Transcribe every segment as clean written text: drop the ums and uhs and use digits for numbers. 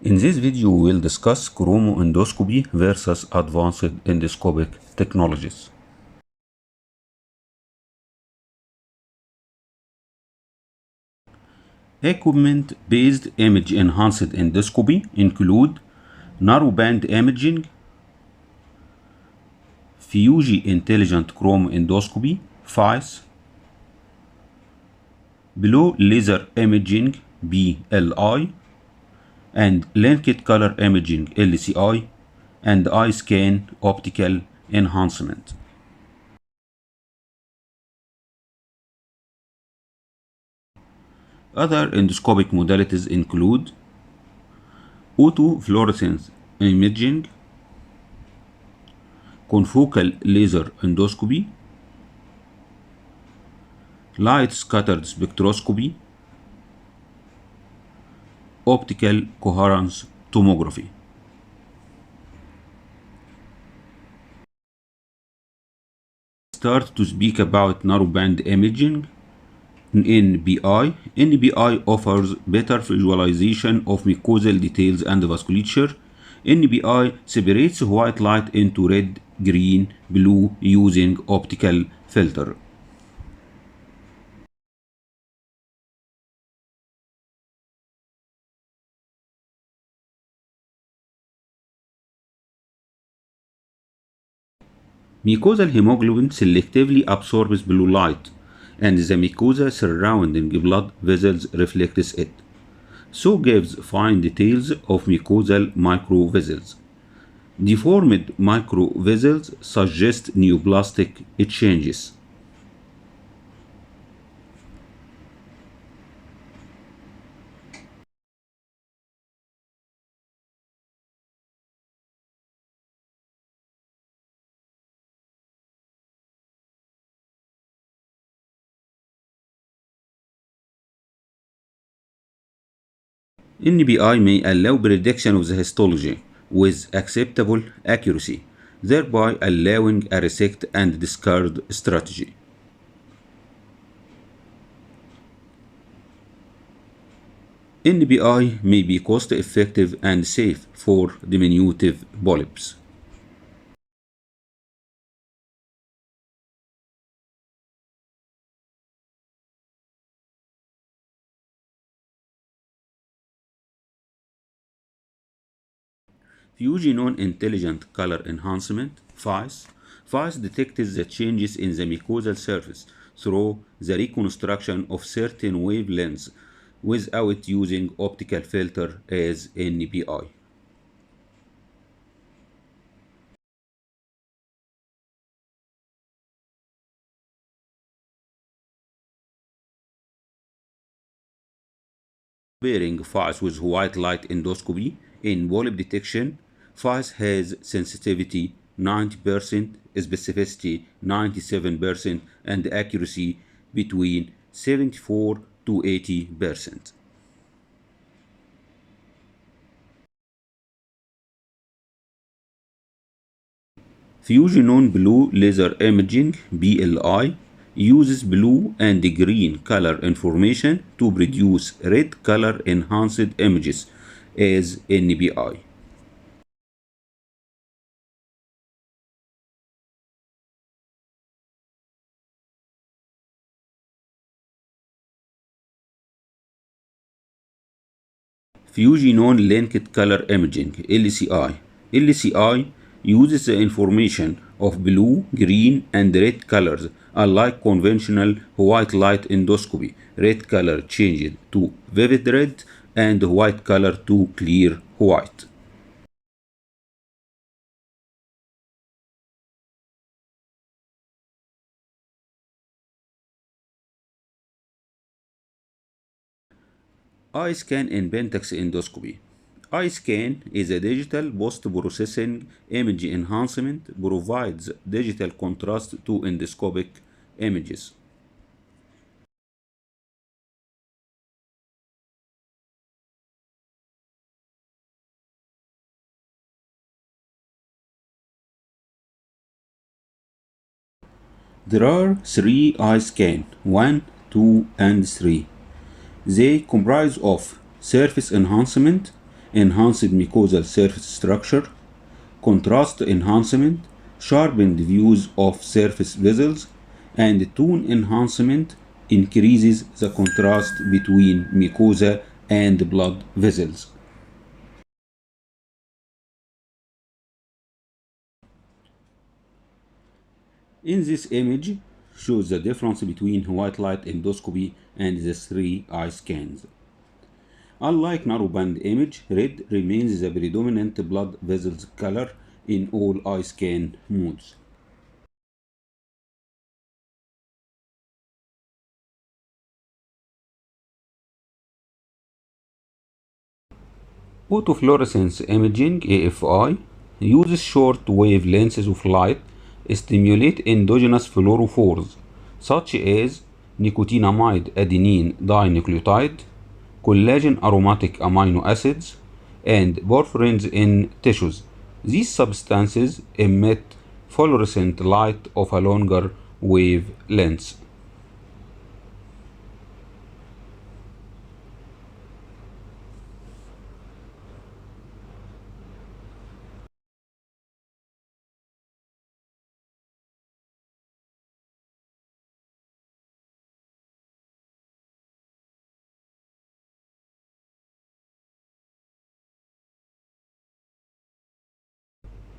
In this video, we will discuss chromoendoscopy versus advanced endoscopic technologies. Equipment-based image-enhanced endoscopy include narrowband imaging, FUJI intelligent chromoendoscopy (FICE), below laser imaging (BLI), and linked color imaging (LCI), and eye scan optical enhancement. Other endoscopic modalities include autofluorescence imaging, confocal laser endoscopy, light scattered spectroscopy, optical coherence tomography. Start to speak about narrowband imaging. NBI. NBI offers better visualization of mucosal details and vasculature. NBI separates white light into red, green, blue using optical filter. Mucosal hemoglobin selectively absorbs blue light, and the mucosa surrounding blood vessels reflects it, so gives fine details of mucosal microvessels. Deformed microvessels suggest neoplastic changes. NBI may allow prediction of the histology with acceptable accuracy, thereby allowing a resect and discard strategy. NBI may be cost-effective and safe for diminutive polyps. FUJINON Intelligent Color Enhancement (FICE). FICE detects the changes in the mucosal surface through the reconstruction of certain wavelengths without using optical filter as NBI. Comparing FICE with white light endoscopy in polyp detection, FICE has sensitivity 90%, specificity 97%, and accuracy between 74 to 80%. FUJINON Blue Laser Imaging (BLI) uses blue and green color information to produce red color enhanced images as NBI. FUJINON Linked Color Imaging (LCI). LCI uses the information of blue, green, and red colors. Unlike conventional white light endoscopy, red color changed to vivid red and white color to clear white. Eye scan in Pentax endoscopy. Eye scan is a digital post-processing image enhancement, provides digital contrast to endoscopic images. There are three eye scan: 1, 2, and 3. They comprise of surface enhancement, enhanced mucosal surface structure, contrast enhancement, sharpened views of surface vessels, and tone enhancement increases the contrast between mucosa and blood vessels. In this image shows the difference between white light endoscopy and the three eye scans. Unlike narrowband image, red remains the predominant blood vessels color in all eye scan modes. Autofluorescence imaging (AFI) uses short wavelengths of light to stimulate endogenous fluorophores such as nicotinamide adenine dinucleotide, collagen aromatic amino acids, and porphyrins in tissues. These substances emit fluorescent light of a longer wavelength.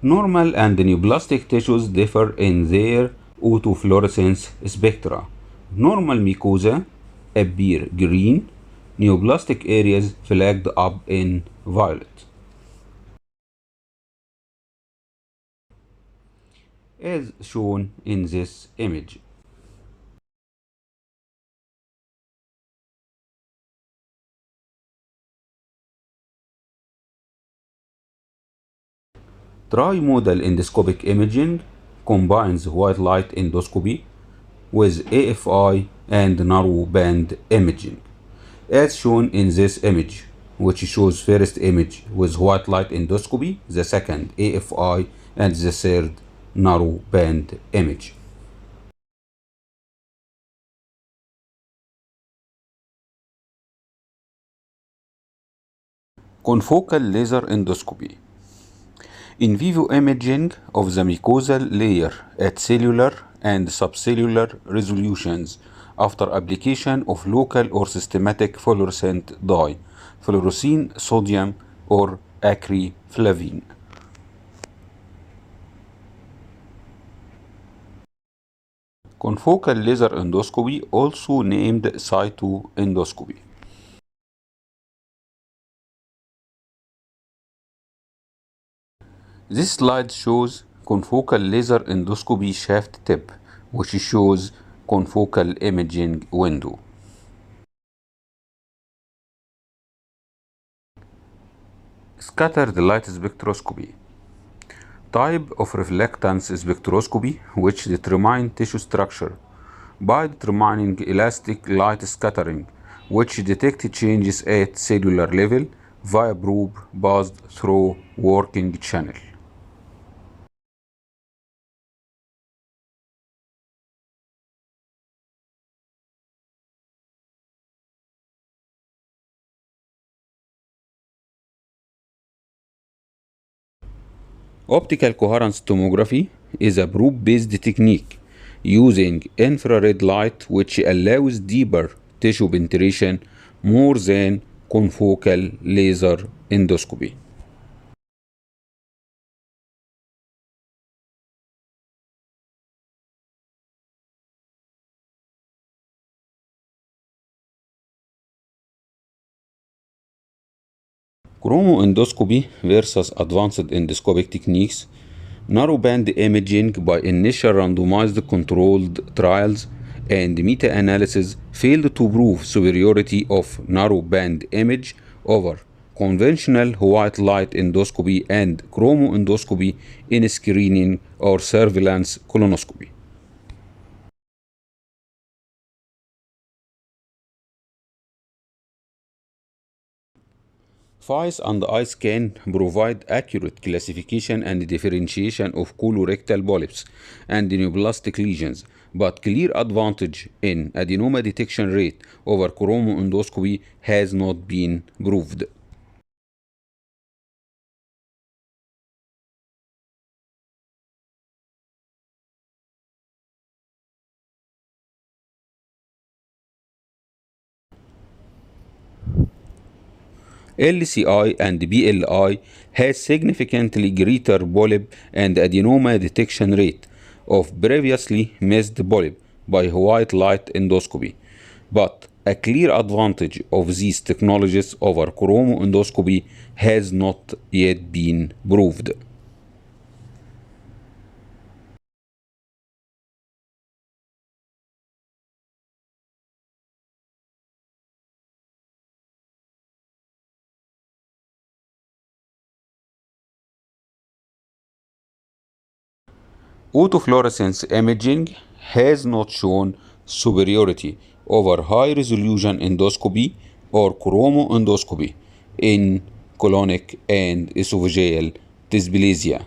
Normal and neoplastic tissues differ in their autofluorescence spectra. Normal mucosa appear green, neoplastic areas flagged up in violet. As shown in this image. Trimodal endoscopic imaging combines white light endoscopy with AFI and narrowband imaging, as shown in this image, which shows first image with white light endoscopy, the second AFI, and the third narrowband image. Confocal laser endoscopy. In vivo imaging of the mucosal layer at cellular and subcellular resolutions after application of local or systematic fluorescent dye, fluorescein, sodium, or acriflavine. Confocal laser endoscopy, also named cytoendoscopy. This slide shows confocal laser endoscopy shaft tip, which shows confocal imaging window. Scattered light spectroscopy. Type of reflectance spectroscopy which determine tissue structure by determining elastic light scattering, which detect changes at cellular level via probe passed through working channel. Optical coherence tomography is a probe-based technique using infrared light which allows deeper tissue penetration more than confocal laser endoscopy. Chromoendoscopy versus advanced endoscopic techniques. Narrowband imaging by initial randomized controlled trials and meta-analysis failed to prove superiority of narrowband image over conventional white light endoscopy and chromoendoscopy in screening or surveillance colonoscopy. FICE and iScan provide accurate classification and differentiation of colorectal polyps and neoplastic lesions, but clear advantage in adenoma detection rate over chromoendoscopy has not been proved. LCI and BLI has significantly greater polyp and adenoma detection rate of previously missed polyp by white light endoscopy. But a clear advantage of these technologies over chromoendoscopy has not yet been proved. Autofluorescence imaging has not shown superiority over high resolution endoscopy or chromoendoscopy in colonic and esophageal dysplasia.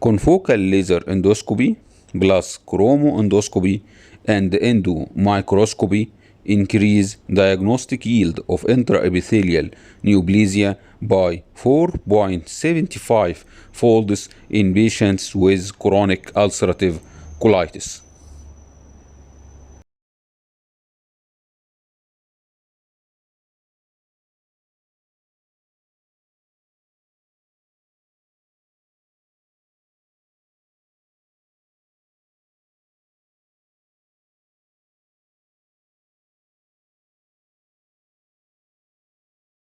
Confocal laser endoscopy plus chromoendoscopy and endomicroscopy increase diagnostic yield of intraepithelial neoplasia by 4.75 folds in patients with chronic ulcerative colitis.